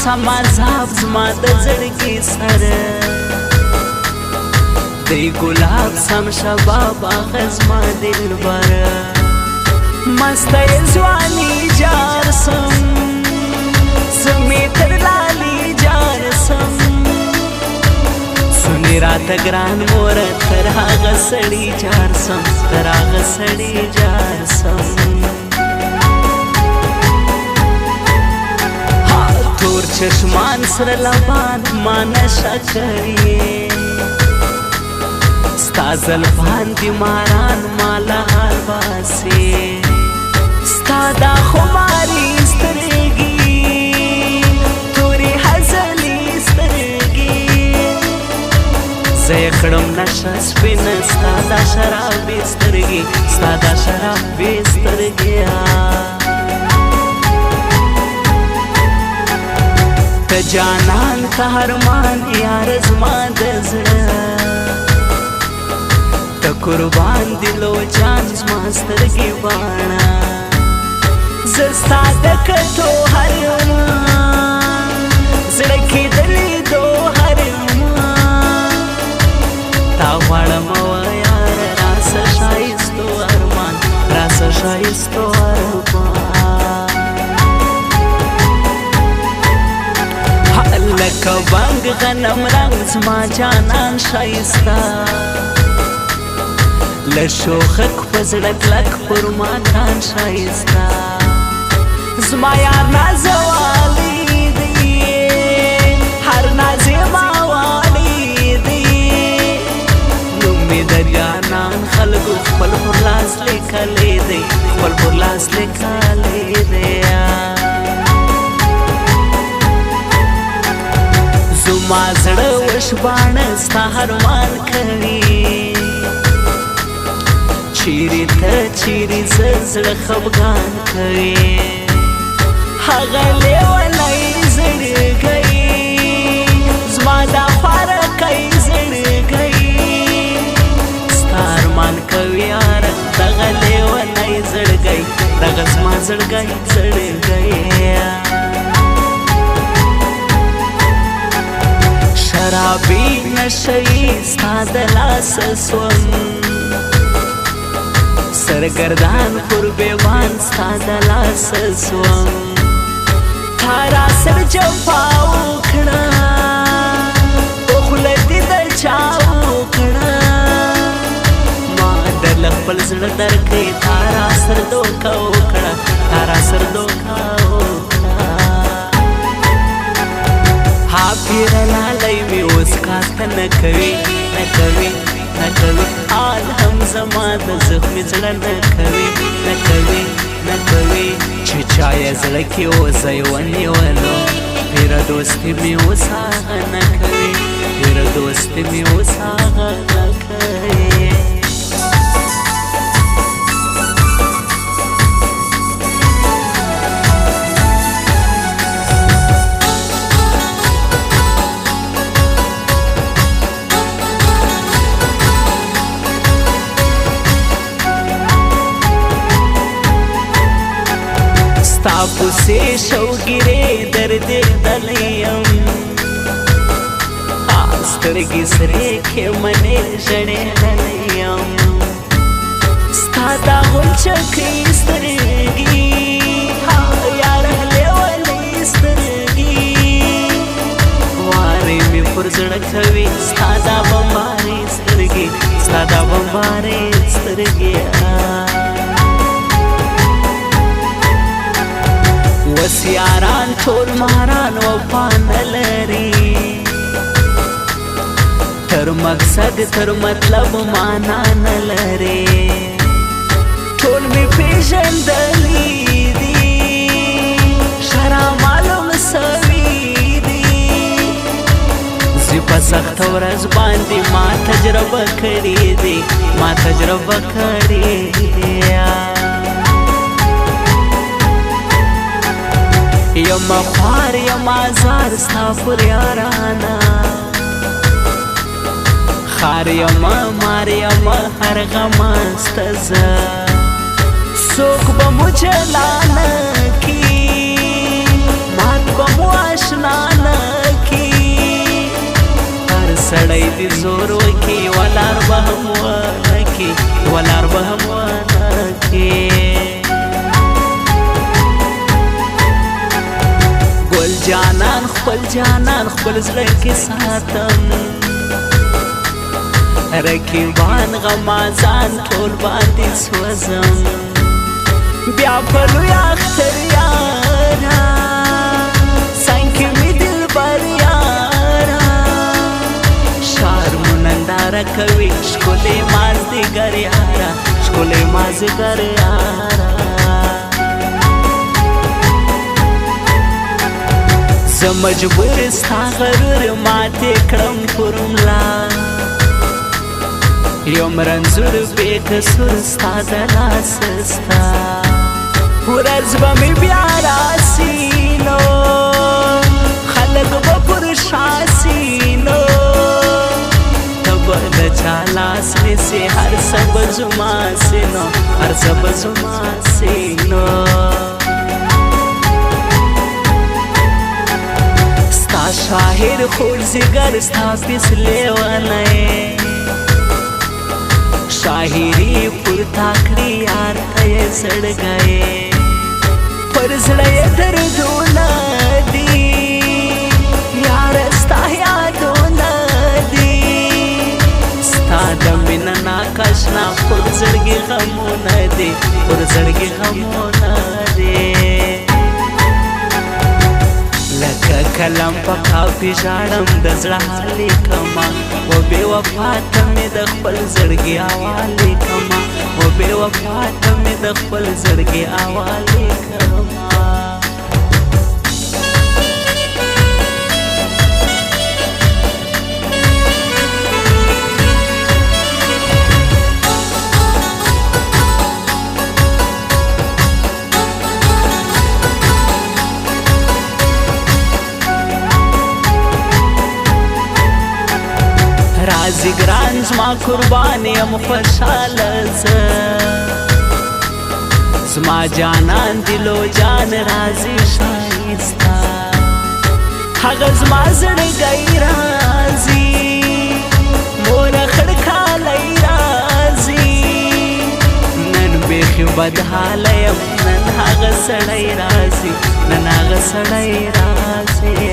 سما زاب زما د زړګي سره دی ګلاب سم شباب اغز ما دلبر مست ځواني جار سم سمې تر لالي جار سم سني رات ګران مور تر هغه سړي جار سم تر هغه سړي جار سم تور چشمان سر لبان ما نشا کړی ستا زلفان دی ماران مالا حال باسی ستا دا خماری سترگی توری حزلی سترگی زیخڑم نشا سپین ستا دا شرابی سترگی ستا دا شرابی سترگی تا جانان تا هرمان یار زما د زړه قربان دلو جان زما سترګې باڼه زه ستا د کتو هر زړه کې د لیدو هر تا غواړم یار راسه ښایستو ارمان راسه ښایستو ارمان لکه بنګ غنم رنګ زما جانان ښایسته لشوخک پزړک لک پر ما کان شایستا زما یار نازوالی دی هر نازما والی دی نومې دریانان خلکو خپل پر لاس لیکلی دی خپل پر لاس لیکلی دی زما زړه وشباڼه ستا هرمان کوي چیری ته چیری زړه خفګان کوي هغه لیونی زړګی زما دا فارقی زړګی ستا ارمان کوي یاره دغه لیونی زړګی دغه زما زړګی زړګی شرابي نشوي ستا د لاسه سوم سرگردان قربان ستا د لاسه سوم تا را سر جفا وکړه په خوله دې د چا وکړه ما درله خپل زړه درکړې تا را سر دوکه وکړه تا را سر دوکه وکړه ها پیره لالی مې اوس کاته نه کوي نه کوي نه کوي حال هم زما د زخمي زړه نه کوي نه کوي نه کوي چې چا یې زړه کې اوسئ ونیولو پیره دوستي مې اوس هغه نه کوي پیره دوستي مې اوس هغه نه کوي تاپو سے شوگیرے درد دلیم سترگی سرے کے منے جڑے دلیم ستا دا غل چکی سترگی یار لیولی سترگی واری می پر زڑکوی ستا دا بمباری سترگی ستا دا بمباری سترگی وسیاران ټول ماران وفا نه لري تر مقصد تر مطلب معنا نه لري ټول مې پیژندلي دي شرع معلوم سوي دي زه په سخت ورځ باندې ما تجربه کړې دي ما تجربه کړې دي یم خوار یم آزار ستا پر یارانا خار یم مار یم هر غم استزا سوک بمو جلانا کی مات بمو آشنا سړی دې زور وکړي ولار به هم ونه کړي ولار به هم ونه کړي ګل جانان خپل جانان خپل زړه کې ساتم رقیبان غمازان ټول باندې سوځم بیا په لوی اختر یاره څنګ کې مې دلبر یاره شارمو ننداره کوي ښکلی مازدیګر یاره ښکلی مازدیګر یاره زه مجبور ستا غرور ماتې کړم پر ملا یم رنځور بې کسور ستا د لاسه ستا ورځ به مې بیا راسي نو خلک به پر شا سي نو ته به د چا لاس نیسې هر څه به زما سي نو هر څه به زما سي نو ستا شاهر خور زیګر ستا پیس لیونی شاهری پر تاکړی یار ته یې زړګی پر زړه یې دردونه دي یاره ستا یادونه دي ستا د مینه ناکاشنا پر زړګي غمونه دي پر زړګي غمونه دي لکه کلم په کافي ژاړم د زړه حال لیکمه و بې وفا ته مې د خپل زړګي احوال لیکمه و بې وفا ته مې د خپل زړګي احوال لیکمه رازی گران زما قربان یم خوشحاله زه زما جانان دلو جان رازی ښایسته هغه زما زړګی رازي مور خړکالی رازي نن بیخي بدحاله یم نن هغه سړی رازي نن هغه سړی رازي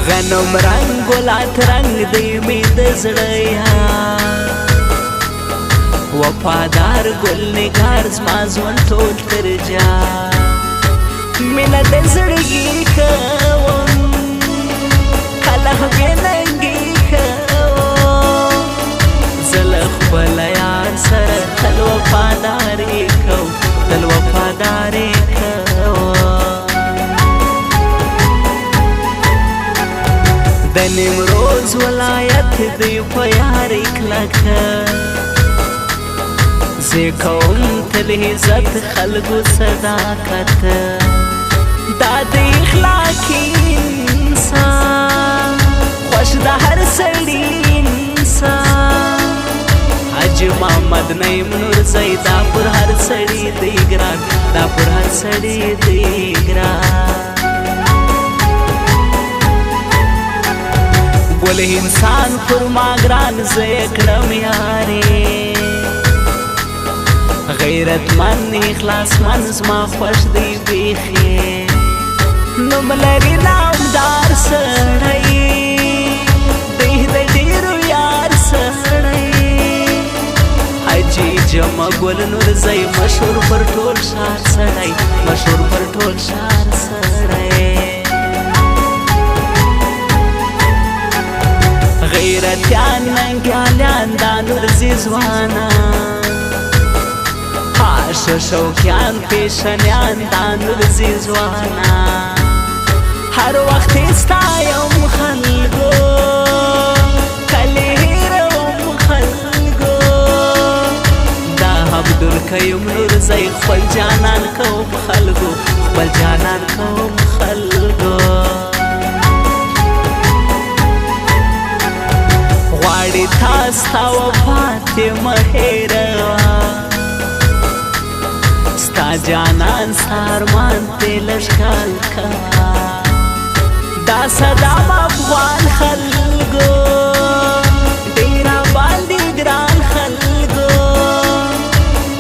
غنم رنگ ګلات رنگ دی مې د زړه وفادار ګل نګار زما ژوند ټول تر جا مینه د زړګي کوم کله بې ننګي کوم زه له خپل یار سره تل وفاداري کوم تل وفاداري کوم د نیمروز ولایت دی په یارۍ کلکه زه کوم تل عزت خلکو صداقت دا د اخلاقي انسان خوښ د هر سړي انسان حاجي محمد نعیم نورزی دا پر هر سړي دی ګران دا پر هر سړي دی ګران بول انسان پر ما ګران زه یې کړم یارې غیرتمند اخلاصمند زما خوښ دی بیخي نوم لري نامدار سړی دی د ډېرو یار سړی حاجي جمع ګل نورزی مشهور پر ټول ښار سړی مشهور پر ټول ښار سړی غیرتیان ننګیالیان دا نورزي ځوانان حاشه شوقیان پیشنیان دا نورزي ځوانان هر وخت یې ستایم خلکو کلي هېروم خلکو دا عبدالقیوم نورزی خپل جانان کوم خلکو خپل جانان کوم خلکو غواړي تا ستا وفاتې مه هېروه ستا جانان ستا ارمان ته لږ خیال کوه دا صدام افغان خلکو ډېر باندې ګران خلکو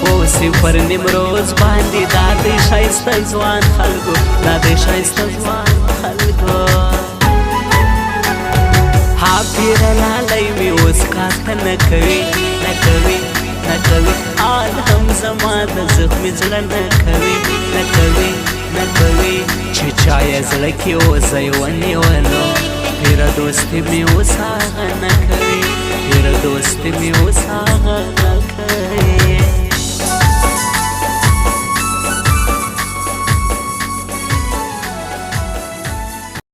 اوسې پر نیمروز باندې دا د ښایسته ځوان خلکو دا د ښایسته ځوان خلکو ها پیره لالی مې اوس کاته نه کوي نه کوي نه کوي آل هم زما د زخمي زړه نه کوي نه کوي نه کوي چې چا یې زړه کې وزی ونیولو پیره دوستي مې اوس هغه نه کوي پیره دوستي مې اوس هغه